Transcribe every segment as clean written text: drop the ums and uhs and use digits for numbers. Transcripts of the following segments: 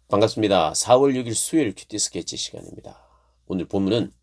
반갑습니다. 4월 6일 수요일 큐티 스케치 시간입니다. 오늘 본문은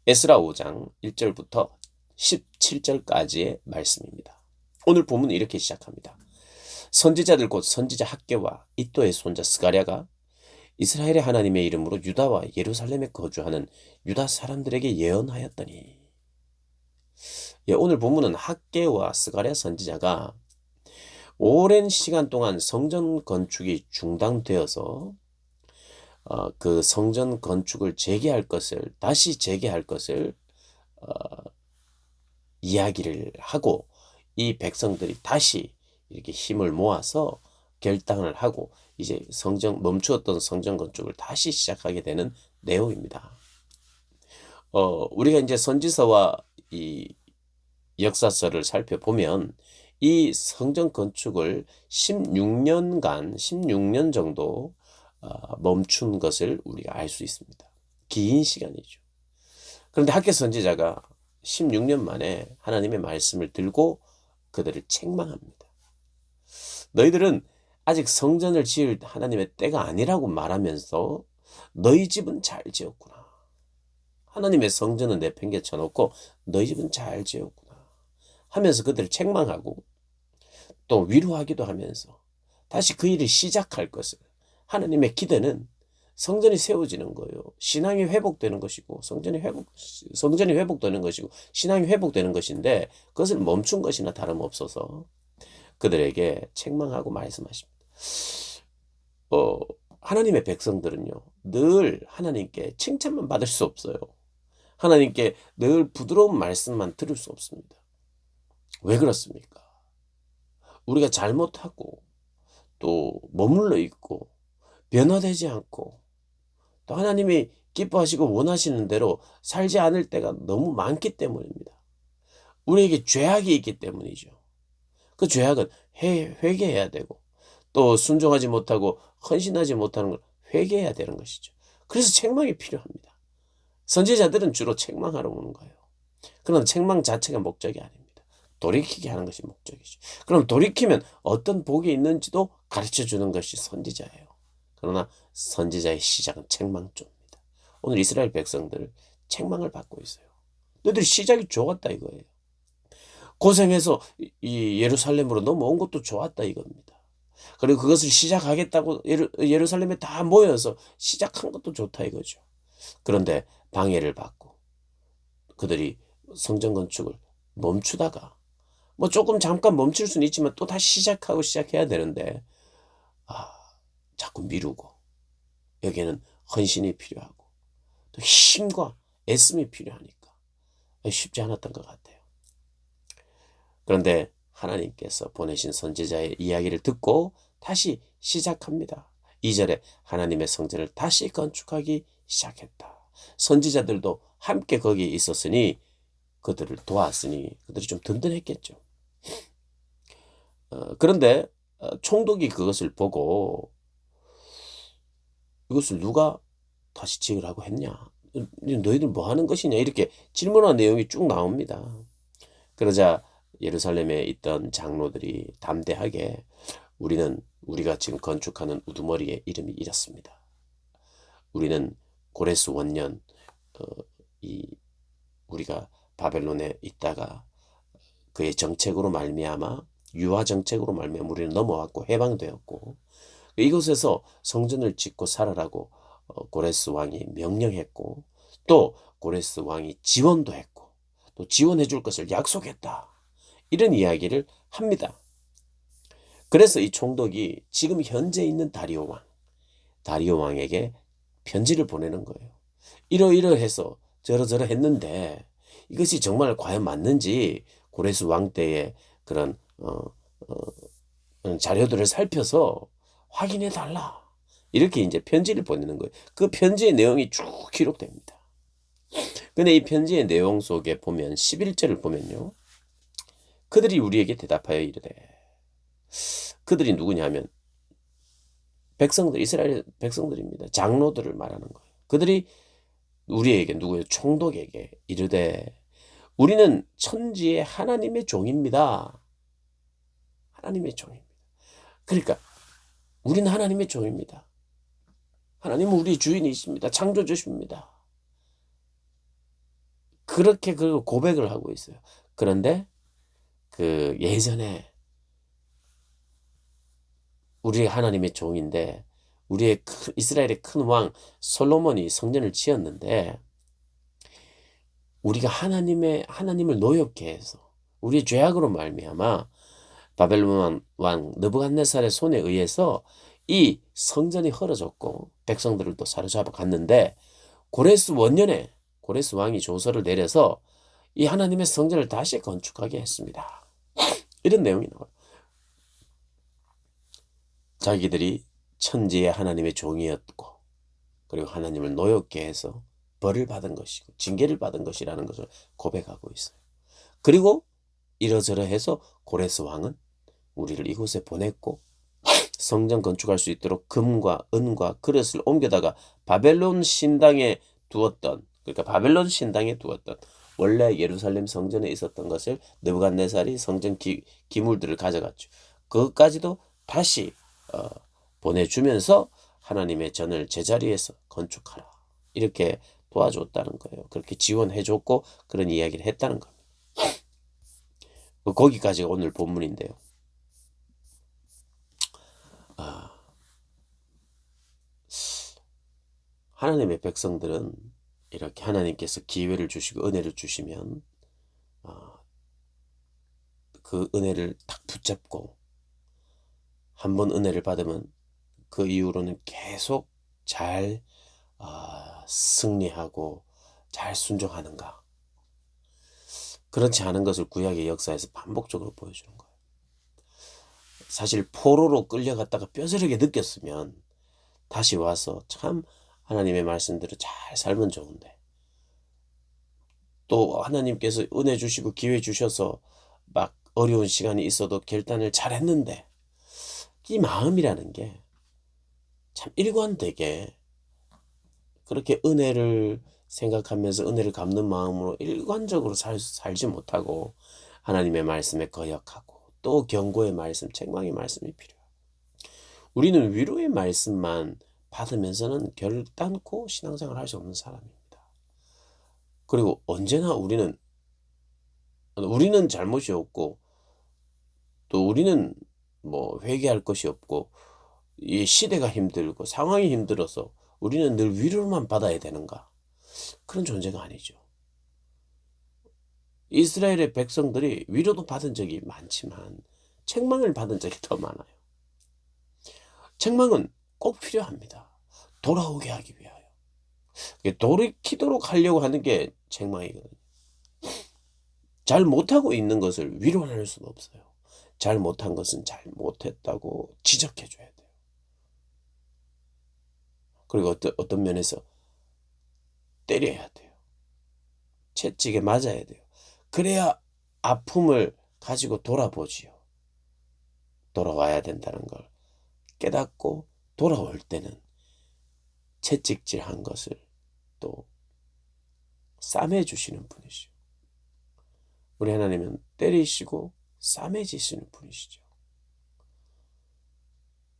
에스라 5장 1절부터 17절까지의 말씀입니다. 오늘 본문은 이렇게 시작합니다. 선지자들 곧 선지자 학개와 이또의 손자 스가랴가 이스라엘의 하나님의 이름으로 유다와 예루살렘에 거주하는 유다 사람들에게 예언하였더니, 오늘 본문은 학개와 스가랴 선지자가 오랜 시간 동안 성전 건축이 중단되어서 그 성전 건축을 다시 재개할 것을 어, 이야기를 하고, 이 백성들이 다시 이렇게 힘을 모아서 결단을 하고 이제 멈추었던 성전 건축을 다시 시작하게 되는 내용입니다. 우리가 이제 선지서와 이 역사서를 살펴보면 이 성전 건축을 16년 정도 멈춘 것을 우리가 알 수 있습니다. 긴 시간이죠. 그런데 학개 선지자가 16년 만에 하나님의 말씀을 들고 그들을 책망합니다. 너희들은 아직 성전을 지을 하나님의 때가 아니라고 말하면서 너희 집은 잘 지었구나. 하나님의 성전은 내팽개쳐 놓고 너희 집은 잘 지었구나 하면서 그들을 책망하고, 또 위로하기도 하면서 다시 그 일을 시작할 것을, 하나님의 기대는 성전이 세워지는 거예요. 신앙이 회복되는 것이고 성전이 회복되는 것이고 신앙이 회복되는 것인데, 그것을 멈춘 것이나 다름없어서 그들에게 책망하고 말씀하십니다. 하나님의 백성들은요, 늘 하나님께 칭찬만 받을 수 없어요. 하나님께 늘 부드러운 말씀만 들을 수 없습니다. 왜 그렇습니까? 우리가 잘못하고 또 머물러 있고 변화되지 않고 또 하나님이 기뻐하시고 원하시는 대로 살지 않을 때가 너무 많기 때문입니다. 우리에게 죄악이 있기 때문이죠. 그 죄악은 회개해야 되고, 또 순종하지 못하고 헌신하지 못하는 걸 회개해야 되는 것이죠. 그래서 책망이 필요합니다. 선지자들은 주로 책망하러 오는 거예요. 그러나 책망 자체가 목적이 아닙니다. 돌이키게 하는 것이 목적이죠. 그럼 돌이키면 어떤 복이 있는지도 가르쳐 주는 것이 선지자예요. 그러나 선지자의 시작은 책망조입니다. 오늘 이스라엘 백성들 책망을 받고 있어요. 너희들이 시작이 좋았다 이거예요. 고생해서 이 예루살렘으로 넘어온 것도 좋았다 이겁니다. 그리고 그것을 시작하겠다고 예루살렘에 다 모여서 시작한 것도 좋다 이거죠. 그런데 방해를 받고 그들이 성전 건축을 멈추다가, 뭐 조금 잠깐 멈출 수는 있지만 또 다시 시작해야 되는데, 자꾸 미루고, 여기에는 헌신이 필요하고 또 힘과 애씀이 필요하니까 쉽지 않았던 것 같아요. 그런데 하나님께서 보내신 선지자의 이야기를 듣고 다시 시작합니다. 2절에 하나님의 성전을 다시 건축하기 시작했다. 선지자들도 함께 거기에 있었으니, 그들을 도왔으니 그들이 좀 든든했겠죠. 그런데 총독이 그것을 보고 이것을 누가 다시 지으라고 했냐? 너희들 뭐 하는 것이냐? 이렇게 질문한 내용이 쭉 나옵니다. 그러자 예루살렘에 있던 장로들이 담대하게, 우리가 지금 건축하는 우두머리의 이름이 이렇습니다. 우리는 고레스 원년, 우리가 바벨론에 있다가 그의 정책으로 말미암아, 유화 정책으로 말미암아 우리는 넘어왔고 해방되었고, 이곳에서 성전을 짓고 살아라고 고레스 왕이 명령했고, 또 고레스 왕이 지원도 했고 또 지원해 줄 것을 약속했다, 이런 이야기를 합니다. 그래서 이 총독이 지금 현재 있는 다리오 왕에게 편지를 보내는 거예요. 이러이러해서 저러저러 했는데 이것이 정말 과연 맞는지 고레스 왕 때의 그런 자료들을 살펴서 확인해 달라, 이렇게 이제 편지를 보내는 거예요. 그 편지의 내용이 쭉 기록됩니다. 근데 이 편지의 내용 속에 보면 11절을 보면요, 그들이 우리에게 대답하여 이르되, 그들이 누구냐면 이스라엘 백성들입니다. 장로들을 말하는 거예요. 그들이 우리에게, 누구예요? 총독에게 이르되, 우리는 천지의 하나님의 종입니다. 하나님의 종입니다. 그러니까 우리는 하나님의 종입니다. 하나님은 우리 주인이십니다. 창조주십니다. 그렇게 그 고백을 하고 있어요. 그런데 그 예전에 우리 하나님의 종인데 우리의 이스라엘의 큰 왕 솔로몬이 성전을 지었는데 우리가 하나님을 노엽게 해서 우리의 죄악으로 말미암아 바벨론 왕 느부갓네살의 손에 의해서 이 성전이 헐어졌고 백성들을 또 사로잡아 갔는데 고레스 원년에 고레스 왕이 조서를 내려서 이 하나님의 성전을 다시 건축하게 했습니다. 이런 내용이 나와요. 자기들이 천지의 하나님의 종이었고 그리고 하나님을 노엽게 해서 벌을 받은 것이고 징계를 받은 것이라는 것을 고백하고 있어요. 그리고 이러저러해서 고레스 왕은 우리를 이곳에 보냈고 성전 건축할 수 있도록 금과 은과 그릇을 옮겨다가 바벨론 신당에 두었던 그러니까 바벨론 신당에 두었던 원래 예루살렘 성전에 있었던 것을 느부갓네살이 성전 기물들을 가져갔죠. 그것까지도 다시 보내주면서 하나님의 전을 제자리에서 건축하라 이렇게 도와줬다는 거예요. 그렇게 지원해줬고 그런 이야기를 했다는 겁니다. 거기까지가 오늘 본문인데요. 하나님의 백성들은 이렇게 하나님께서 기회를 주시고 은혜를 주시면 그 은혜를 딱 붙잡고 한번 은혜를 받으면 그 이후로는 계속 잘 승리하고 잘 순종하는가? 그렇지 않은 것을 구약의 역사에서 반복적으로 보여주는 거예요. 사실 포로로 끌려갔다가 뼈저리게 느꼈으면 다시 와서 참 하나님의 말씀대로 잘 살면 좋은데 또 하나님께서 은혜 주시고 기회 주셔서 막 어려운 시간이 있어도 결단을 잘 했는데 이 마음이라는 게 참 일관되게 그렇게 은혜를 생각하면서 은혜를 갚는 마음으로 일관적으로 살지 못하고 하나님의 말씀에 거역하고 또 경고의 말씀, 책망의 말씀이 필요해요. 우리는 위로의 말씀만 받으면서는 결단코 신앙생활을 할 수 없는 사람입니다. 그리고 언제나 우리는 잘못이 없고 또 우리는 뭐 회개할 것이 없고 이 시대가 힘들고 상황이 힘들어서 우리는 늘 위로만 받아야 되는가? 그런 존재가 아니죠. 이스라엘의 백성들이 위로도 받은 적이 많지만 책망을 받은 적이 더 많아요. 책망은 꼭 필요합니다. 돌아오게 하기 위하여. 돌이키도록 하려고 하는 게 책망이거든요. 잘 못하고 있는 것을 위로할 수는 없어요. 잘 못한 것은 잘 못했다고 지적해줘야 돼요. 그리고 어떤 면에서 때려야 돼요. 채찍에 맞아야 돼요. 그래야 아픔을 가지고 돌아보지요. 돌아와야 된다는 걸 깨닫고 돌아올 때는 채찍질한 것을 또 싸매주시는 분이시죠. 우리 하나님은 때리시고 싸매지시는 분이시죠.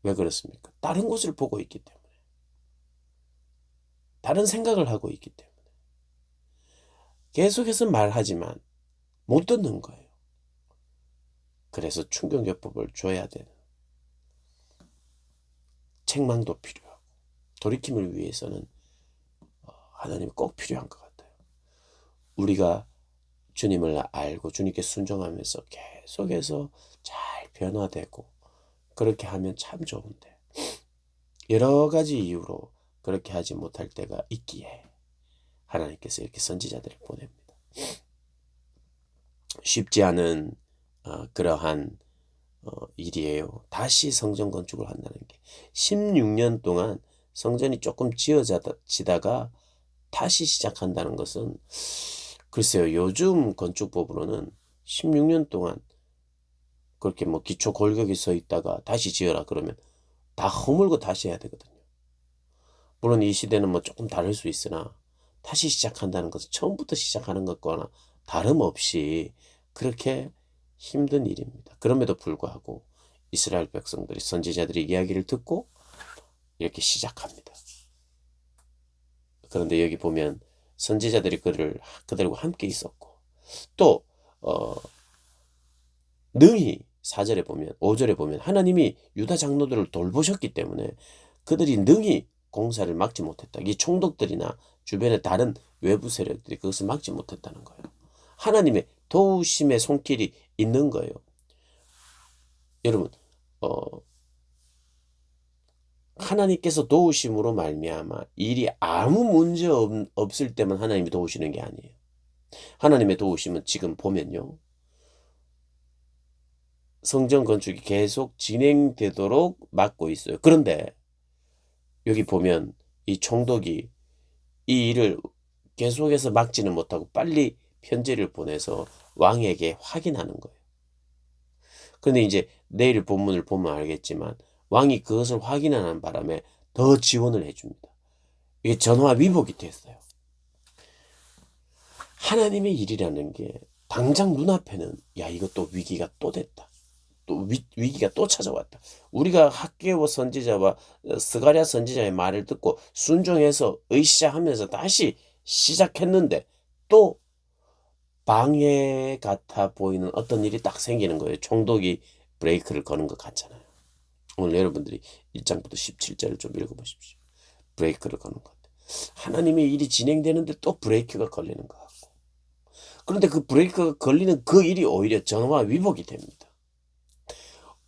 왜 그렇습니까? 다른 곳을 보고 있기 때문에. 다른 생각을 하고 있기 때문에. 계속해서 말하지만 못 듣는 거예요. 그래서 충격요법을 줘야 되는 책망도 필요하고 돌이킴을 위해서는 하나님이 꼭 필요한 것 같아요. 우리가 주님을 알고 주님께 순종하면서 계속해서 잘 변화되고 그렇게 하면 참 좋은데 여러 가지 이유로 그렇게 하지 못할 때가 있기에 하나님께서 이렇게 선지자들을 보냅니다. 쉽지 않은 그러한 일이에요. 다시 성전 건축을 한다는 게 16년 동안 성전이 조금 지어지다가 다시 시작한다는 것은 글쎄요. 요즘 건축법으로는 16년 동안 그렇게 뭐 기초 골격이 서 있다가 다시 지어라 그러면 다 허물고 다시 해야 되거든요. 물론 이 시대는 뭐 조금 다를 수 있으나 다시 시작한다는 것은 처음부터 시작하는 것과는 다름없이 그렇게 힘든 일입니다. 그럼에도 불구하고 이스라엘 백성들이 선지자들의 이야기를 듣고 이렇게 시작합니다. 그런데 여기 보면 선지자들이 그들과 함께 있었고 또 능히 4절에 보면 5절에 보면 하나님이 유다 장로들을 돌보셨기 때문에 그들이 능히 공사를 막지 못했다. 이 총독들이나 주변의 다른 외부 세력들이 그것을 막지 못했다는 거예요. 하나님의 도우심의 손길이 있는 거예요. 여러분 하나님께서 도우심으로 말미암아 일이 아무 문제 없을 때만 하나님이 도우시는 게 아니에요. 하나님의 도우심은 지금 보면요. 성전 건축이 계속 진행되도록 막고 있어요. 그런데 여기 보면 이 총독이 이 일을 계속해서 막지는 못하고 빨리 편지를 보내서 왕에게 확인하는 거예요. 그런데 이제 내일 본문을 보면 알겠지만 왕이 그것을 확인하는 바람에 더 지원을 해줍니다. 이게 전화 위복이 됐어요. 하나님의 일이라는 게 당장 눈앞에는 야 이거 또 위기가 또 됐다. 또 위기가 또 찾아왔다. 우리가 학개오 선지자와 스가랴 선지자의 말을 듣고 순종해서 으쌰하면서 다시 시작했는데 또 방해 같아 보이는 어떤 일이 딱 생기는 거예요. 총독이 브레이크를 거는 것 같잖아요. 오늘 여러분들이 1장부터 17절을 좀 읽어보십시오. 브레이크를 거는 것 같아요. 하나님의 일이 진행되는데 또 브레이크가 걸리는 것 같고 그런데 그 브레이크가 걸리는 그 일이 오히려 전화 위복이 됩니다.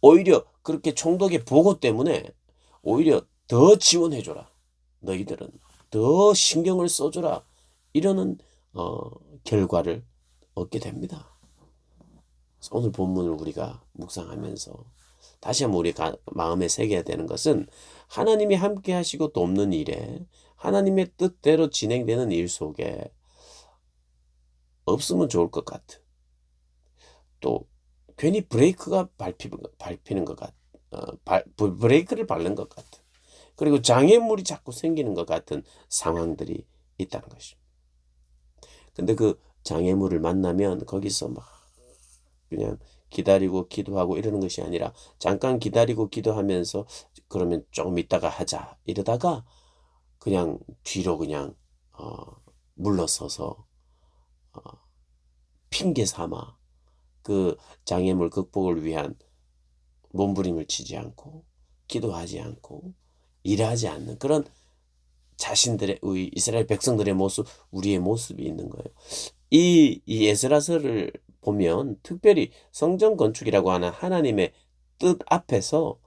오히려 그렇게 총독의 보고 때문에 오히려 더 지원해줘라. 너희들은 더 신경을 써줘라. 이러는 결과를 얻게 됩니다. 오늘 본문을 우리가 묵상하면서 다시 한번 우리가 마음에 새겨야 되는 것은 하나님이 함께 하시고 돕는 일에 하나님의 뜻대로 진행되는 일 속에 없으면 좋을 것 같은 또 괜히 브레이크가 밟히는 것 같, 브레이크를 밟는 것 같은 그리고 장애물이 자꾸 생기는 것 같은 상황들이 있다는 것입니다. 근데 그 장애물을 만나면 거기서 막 그냥 기다리고 기도하고 이러는 것이 아니라 잠깐 기다리고 기도하면서 그러면 조금 있다가 하자 이러다가 그냥 뒤로 그냥 물러서서 핑계 삼아 그 장애물 극복을 위한 몸부림을 치지 않고 기도하지 않고 일하지 않는 그런 자신들의 우리 이스라엘 백성들의 모습, 우리의 모습이 있는 거예요. 이 에스라서를 보면 특별히 성전 건축이라고 하는 하나님의 뜻 앞에서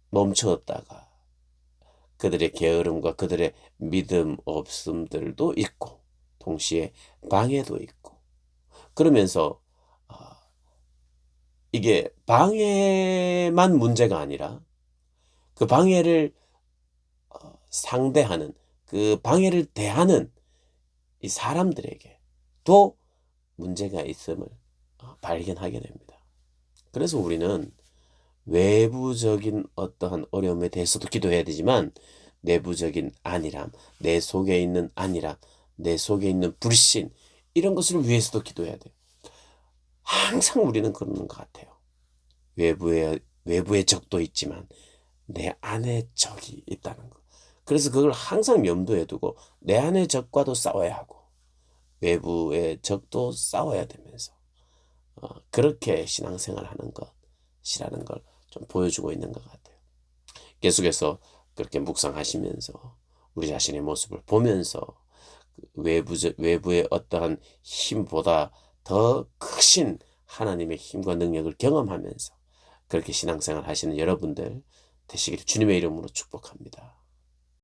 멈추었다가 그들의 게으름과 그들의 믿음 없음들도 있고 동시에 방해도 있고 그러면서 이게 방해만 문제가 아니라 그 방해를 상대하는 그 방해를 대하는 이 사람들에게 또 문제가 있음을 발견하게 됩니다. 그래서 우리는 외부적인 어떠한 어려움에 대해서도 기도해야 되지만 내부적인 안일함, 내 속에 있는 안일함, 내 속에 있는 불신 이런 것을 위해서도 기도해야 돼요. 항상 우리는 그러는 것 같아요. 외부의 적도 있지만 내 안에 적이 있다는 거. 그래서 그걸 항상 염두에 두고 내 안의 적과도 싸워야 하고 외부의 적도 싸워야 되면서 그렇게 신앙생활하는 것이라는 걸 좀 보여주고 있는 것 같아요. 계속해서 그렇게 묵상하시면서 우리 자신의 모습을 보면서 외부의 어떠한 힘보다 더 크신 하나님의 힘과 능력을 경험하면서 그렇게 신앙생활 하시는 여러분들 되시기를 주님의 이름으로 축복합니다.